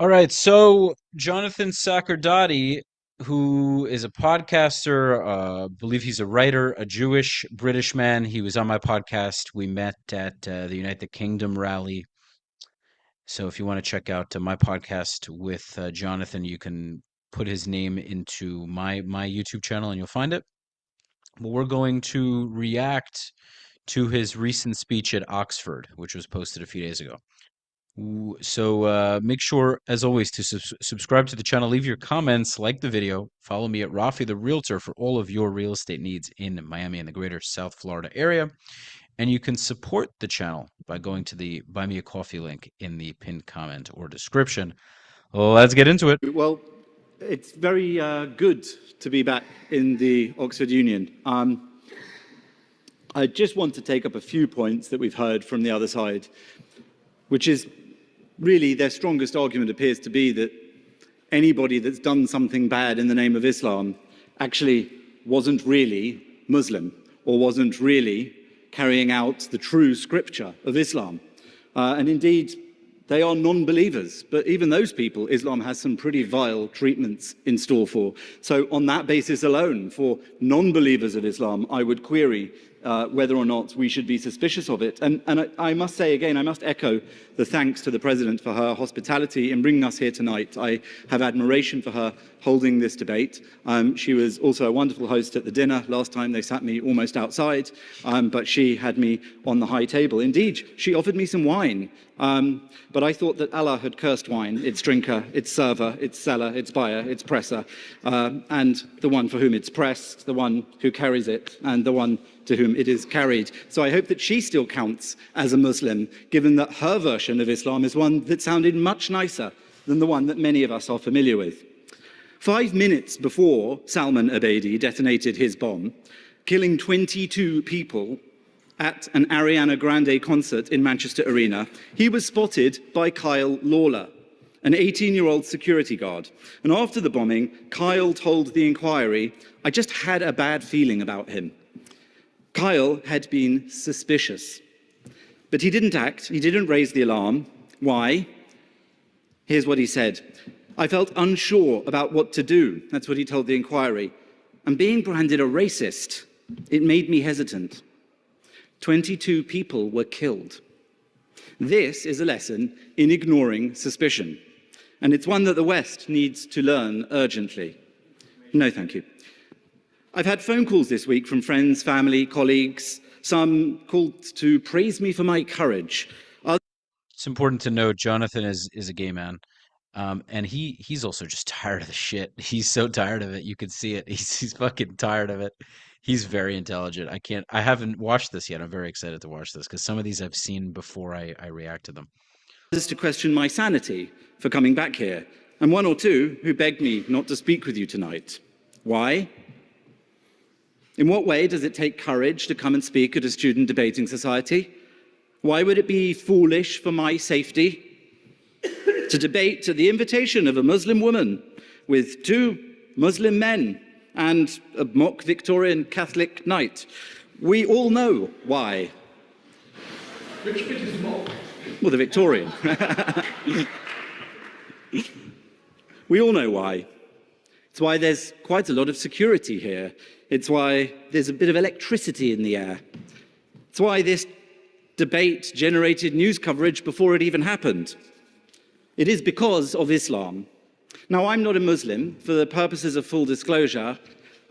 All right, so Jonathan Sacerdoti, who is a podcaster, believe he's a writer, a Jewish British man. He was on my podcast. We met at the United Kingdom rally. So if you want to check out my podcast with Jonathan, you can put his name into my YouTube channel and you'll find it. But we're going to react to his recent speech at Oxford, which was posted a few days ago. So make sure, as always, to subscribe to the channel, leave your comments, like the video, follow me at Rafi the Realtor for all of your real estate needs in Miami and the greater South Florida area. And you can support the channel by going to the Buy Me a Coffee link in the pinned comment or description. Let's get into it. Well, it's very good to be back in the Oxford Union. I just want to take up a few points that we've heard from the other side, which is really their strongest argument appears to be that anybody that's done something bad in the name of Islam actually wasn't really Muslim or wasn't really carrying out the true scripture of Islam. And indeed, they are non-believers, but even those people, Islam has some pretty vile treatments in store for. So on that basis alone, for non-believers of Islam, I would query whether or not we should be suspicious of it. And I must say again, I must echo the thanks to the President for her hospitality in bringing us here tonight. I have admiration for her holding this debate. She was also a wonderful host at the dinner. Last time they sat me almost outside, but she had me on the high table. Indeed, she offered me some wine, but I thought that Allah had cursed wine, its drinker, its server, its seller, its buyer, its presser, and the one for whom it's pressed, the one who carries it, and the one to whom it is carried. So I hope that she still counts as a Muslim, given that her version of Islam is one that sounded much nicer than the one that many of us are familiar with. 5 minutes before Salman Rushdie detonated his bomb, killing 22 people at an Ariana Grande concert in Manchester Arena, he was spotted by Kyle Lawler, an 18-year-old security guard. And after the bombing, Kyle told the Inquiry, "I just had a bad feeling about him." Kyle had been suspicious, but he didn't act, he didn't raise the alarm. Why? Here's what he said. "I felt unsure about what to do." That's what he told the Inquiry. "And being branded a racist, it made me hesitant." 22 people were killed. This is a lesson in ignoring suspicion, and it's one that the West needs to learn urgently. No, thank you. I've had phone calls this week from friends, family, colleagues. Some called to praise me for my courage. It's important to note Jonathan is a gay man. And he's also just tired of the shit. He's so tired of it. You can see it. He's fucking tired of it. He's very intelligent. I haven't watched this yet. I'm very excited to watch this because some of these I've seen before I react to them. To question my sanity for coming back here, and one or two who begged me not to speak with you tonight. Why? In what way does it take courage to come and speak at a student debating society? Why would it be foolish for my safety to debate at the invitation of a Muslim woman with two Muslim men and a mock Victorian Catholic knight? We all know why. Which bit is mock? Well, the Victorian. We all know why. It's why there's quite a lot of security here. It's why there's a bit of electricity in the air. It's why this debate generated news coverage before it even happened. It is because of Islam. Now, I'm not a Muslim. For the purposes of full disclosure,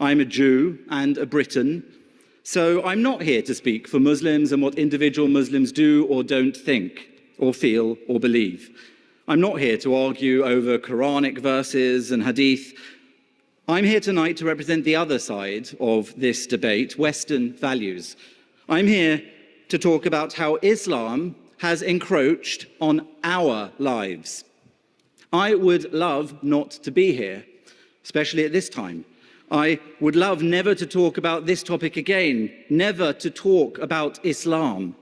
I'm a Jew and a Briton. So I'm not here to speak for Muslims and what individual Muslims do or don't think or feel or believe. I'm not here to argue over Quranic verses and hadith. I'm here tonight to represent the other side of this debate, Western values. I'm here to talk about how Islam has encroached on our lives. I would love not to be here, especially at this time. I would love never to talk about this topic again, never to talk about Islam.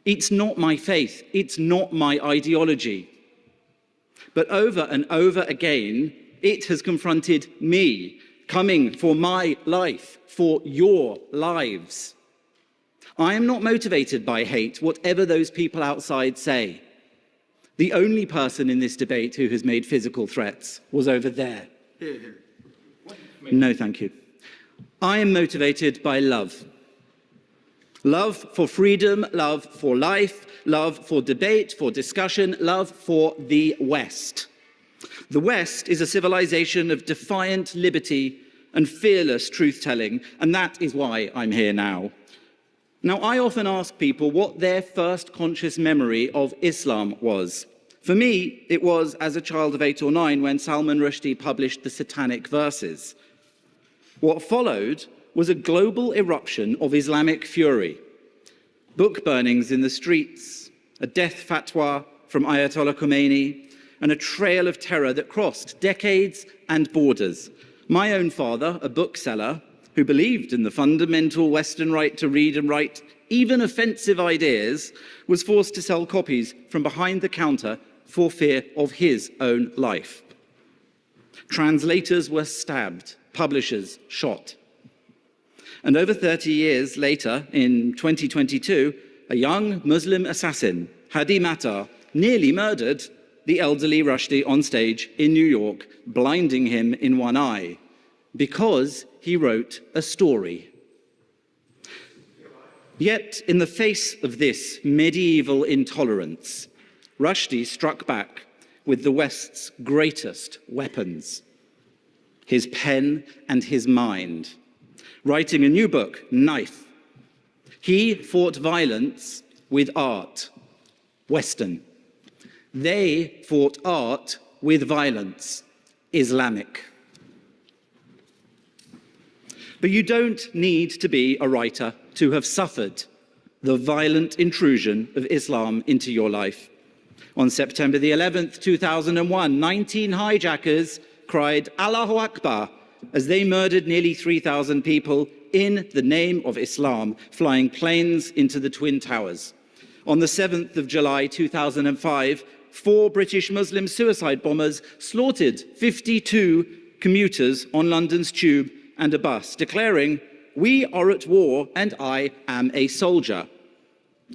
It's not my faith, it's not my ideology. But over and over again, it has confronted me, coming for my life, for your lives. I am not motivated by hate, whatever those people outside say. The only person in this debate who has made physical threats was over there. No, thank you. I am motivated by love. Love for freedom, love for life, love for debate, for discussion, love for the West. The West is a civilization of defiant liberty and fearless truth-telling, and that is why I'm here now. Now, I often ask people what their first conscious memory of Islam was. For me, it was as a child of 8 or 9 when Salman Rushdie published the Satanic Verses. What followed was a global eruption of Islamic fury. Book burnings in the streets, a death fatwa from Ayatollah Khomeini, and a trail of terror that crossed decades and borders. My own father, a bookseller who believed in the fundamental Western right to read and write even offensive ideas, was forced to sell copies from behind the counter for fear of his own life. Translators were stabbed, publishers shot. And over 30 years later, in 2022, a young Muslim assassin, Hadi Matar, nearly murdered the elderly Rushdie on stage in New York, blinding him in one eye, because he wrote a story. Yet, in the face of this medieval intolerance, Rushdie struck back with the West's greatest weapons, his pen and his mind, writing a new book, Knife. He fought violence with art, Western. They fought art with violence, Islamic. But you don't need to be a writer to have suffered the violent intrusion of Islam into your life. On September the 11th, 2001, 19 hijackers cried Allahu Akbar as they murdered nearly 3,000 people in the name of Islam, flying planes into the Twin Towers. On the 7th of July 2005, 4 British Muslim suicide bombers slaughtered 52 commuters on London's tube and a bus, declaring, "We are at war and I am a soldier."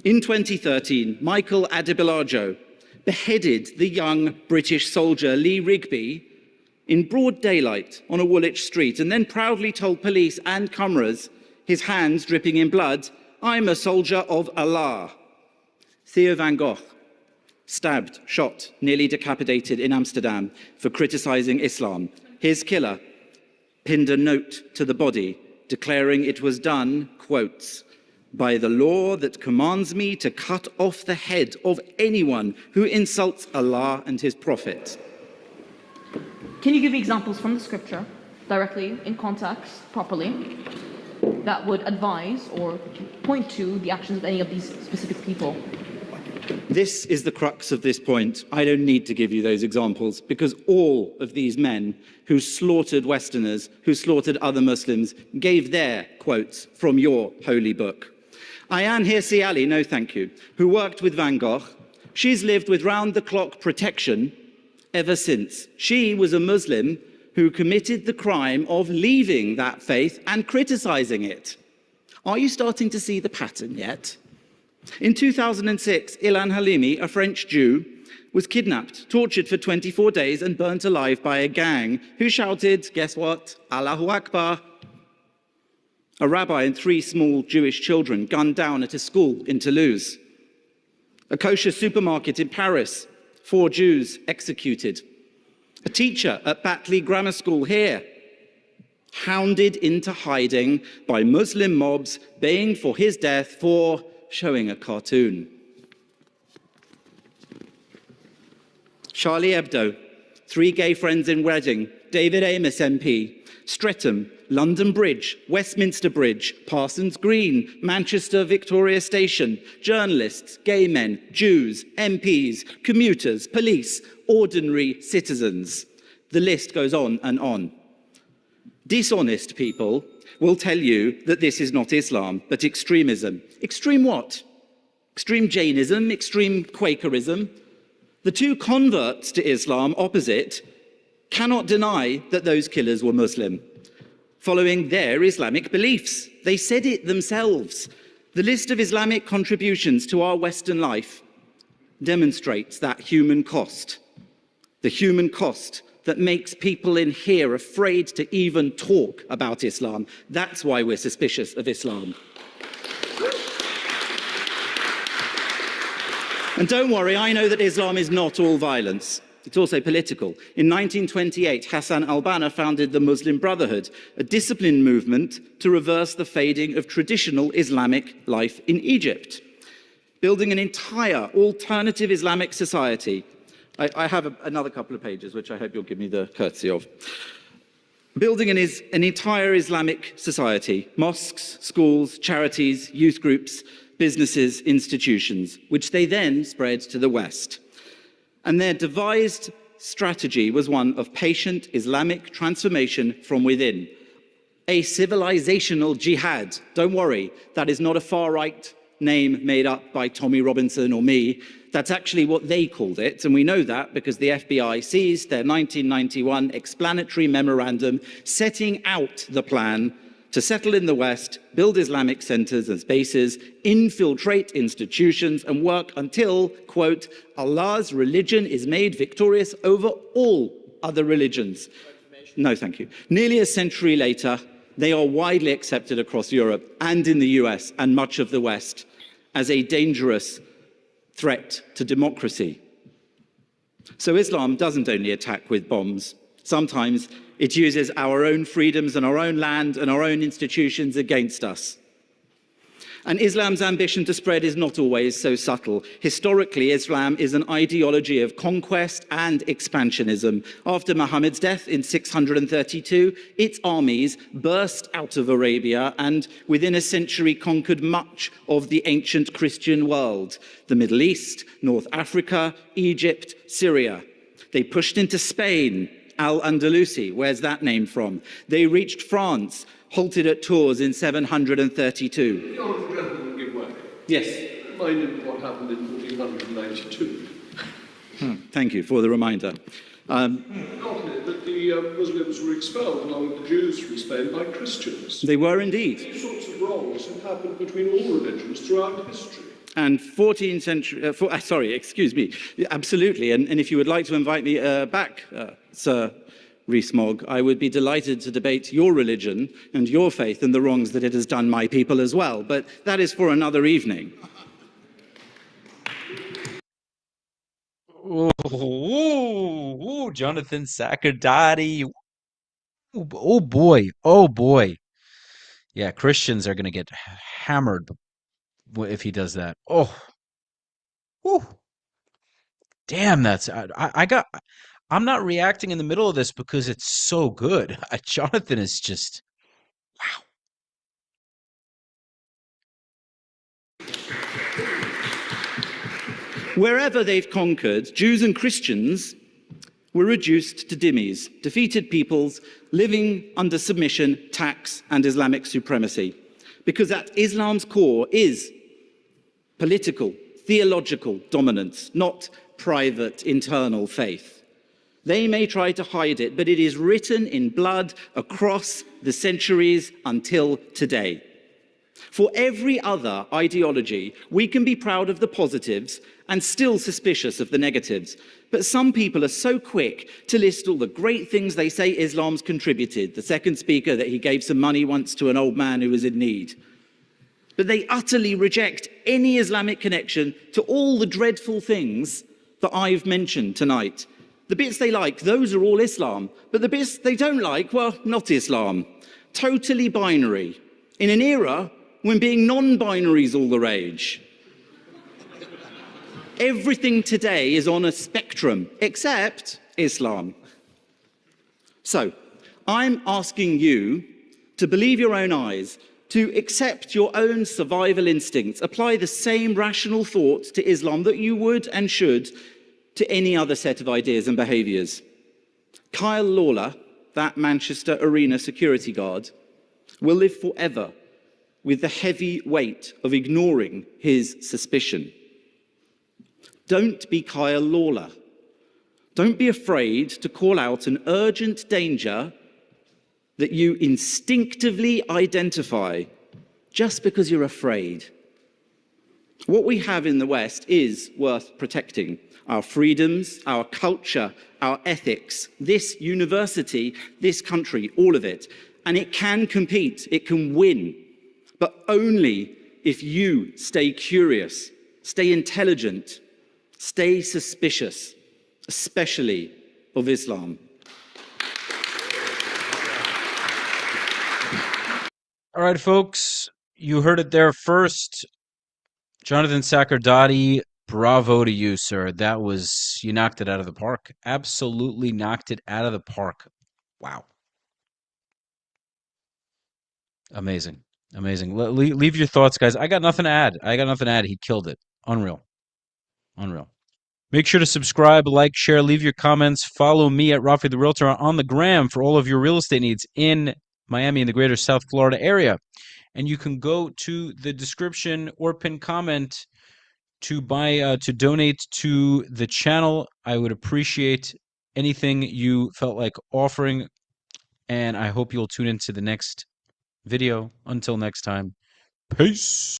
In 2013, Michael Adebilajo beheaded the young British soldier Lee Rigby in broad daylight on a Woolwich street, and then proudly told police and cameras, his hands dripping in blood, "I'm a soldier of Allah." Theo van Gogh, stabbed, shot, nearly decapitated in Amsterdam for criticizing Islam. His killer pinned a note to the body declaring it was done, quotes, "by the law that commands me to cut off the head of anyone who insults Allah and his prophet." Can you give me examples from the scripture, directly, in context, properly, that would advise or point to the actions of any of these specific people? This is the crux of this point. I don't need to give you those examples because all of these men who slaughtered Westerners, who slaughtered other Muslims, gave their quotes from your holy book. Ayaan Hirsi Ali, no thank you, who worked with Van Gogh, she's lived with round-the-clock protection ever since. She was a Muslim who committed the crime of leaving that faith and criticizing it. Are you starting to see the pattern yet? In 2006, Ilan Halimi, a French Jew, was kidnapped, tortured for 24 days and burnt alive by a gang who shouted, guess what? Allahu Akbar. A rabbi and 3 small Jewish children gunned down at a school in Toulouse. A kosher supermarket in Paris, 4 Jews executed. A teacher at Batley Grammar School here, hounded into hiding by Muslim mobs baying for his death for showing a cartoon. Charlie Hebdo, 3 gay friends in Reading, David Amos MP, Streatham, London Bridge, Westminster Bridge, Parsons Green, Manchester Victoria Station, journalists, gay men, Jews, MPs, commuters, police, ordinary citizens. The list goes on and on. Dishonest people will tell you that this is not Islam, but extremism. Extreme what? Extreme Jainism, extreme Quakerism. The 2 converts to Islam opposite cannot deny that those killers were Muslim, following their Islamic beliefs. They said it themselves. The list of Islamic contributions to our Western life demonstrates that human cost. The human cost that makes people in here afraid to even talk about Islam. That's why we're suspicious of Islam. And don't worry, I know that Islam is not all violence. It's also political. In 1928, Hassan al-Banna founded the Muslim Brotherhood, a disciplined movement to reverse the fading of traditional Islamic life in Egypt, building an entire alternative Islamic society. I have another couple of pages, which I hope you'll give me the courtesy of. Building an entire Islamic society, mosques, schools, charities, youth groups, businesses, institutions, which they then spread to the West. And their devised strategy was one of patient Islamic transformation from within. A civilizational jihad. Don't worry, that is not a far-right name made up by Tommy Robinson or me. That's actually what they called it, and we know that because the FBI seized their 1991 explanatory memorandum setting out the plan to settle in the West, build Islamic centers and bases, infiltrate institutions, and work until, quote, Allah's religion is made victorious over all other religions. No, thank you. Nearly a century later, they are widely accepted across Europe and in the US and much of the West as a dangerous threat to democracy. So Islam doesn't only attack with bombs. Sometimes it uses our own freedoms and our own land and our own institutions against us. And Islam's ambition to spread is not always so subtle. Historically, Islam is an ideology of conquest and expansionism. After Muhammad's death in 632, its armies burst out of Arabia and within a century conquered much of the ancient Christian world, the Middle East, North Africa, Egypt, Syria. They pushed into Spain, Al-Andalusi, where's that name from? They reached France, halted at Tours in 732. The honourable gentleman give way. Yes. Reminded what happened in 1492. Thank you for the reminder. Forgotten it that the Muslims were expelled along with the Jews from Spain by Christians. They were indeed. These sorts of wrongs have happened between all religions throughout history. And 14th century, excuse me, absolutely. And if you would like to invite me back, Sir Rees-Mogg, I would be delighted to debate your religion and your faith and the wrongs that it has done my people as well. But that is for another evening. Oh, Jonathan Sacerdoti. Oh boy. Oh boy. Yeah, Christians are going to get hammered if he does that. Oh. Whew. Damn, I'm not reacting in the middle of this because it's so good. Jonathan is just, wow. Wherever they've conquered, Jews and Christians were reduced to dhimmis, defeated peoples living under submission, tax, and Islamic supremacy. Because at Islam's core is political, theological dominance, not private, internal faith. They may try to hide it, but it is written in blood across the centuries until today. For every other ideology, we can be proud of the positives and still suspicious of the negatives. But some people are so quick to list all the great things they say Islam's contributed. The second speaker, that he gave some money once to an old man who was in need. But they utterly reject any Islamic connection to all the dreadful things that I've mentioned tonight. The bits they like, those are all Islam. But the bits they don't like, well, not Islam. Totally binary. In an era when being non-binary is all the rage. Everything today is on a spectrum, except Islam. So, I'm asking you to believe your own eyes, to accept your own survival instincts, apply the same rational thought to Islam that you would and should to any other set of ideas and behaviours. Kyle Lawler, that Manchester Arena security guard, will live forever with the heavy weight of ignoring his suspicion. Don't be Kyle Lawler. Don't be afraid to call out an urgent danger that you instinctively identify just because you're afraid. What we have in the West is worth protecting. Our freedoms, our culture, our ethics, this university, this country, all of it. And it can compete, it can win, but only if you stay curious, stay intelligent, stay suspicious, especially of Islam. All right, folks, you heard it there first. Jonathan Sacerdoti, bravo to you, sir. You knocked it out of the park. Absolutely knocked it out of the park. Wow. Amazing. Amazing. Leave your thoughts, guys. I got nothing to add. He killed it. Unreal. Unreal. Make sure to subscribe, like, share, leave your comments. Follow me at Rafi the Realtor on the gram for all of your real estate needs in Miami and the greater South Florida area. And you can go to the description or pin comment to donate to the channel. I would appreciate anything you felt like offering, and I hope you'll tune into the next video. Until next time, peace.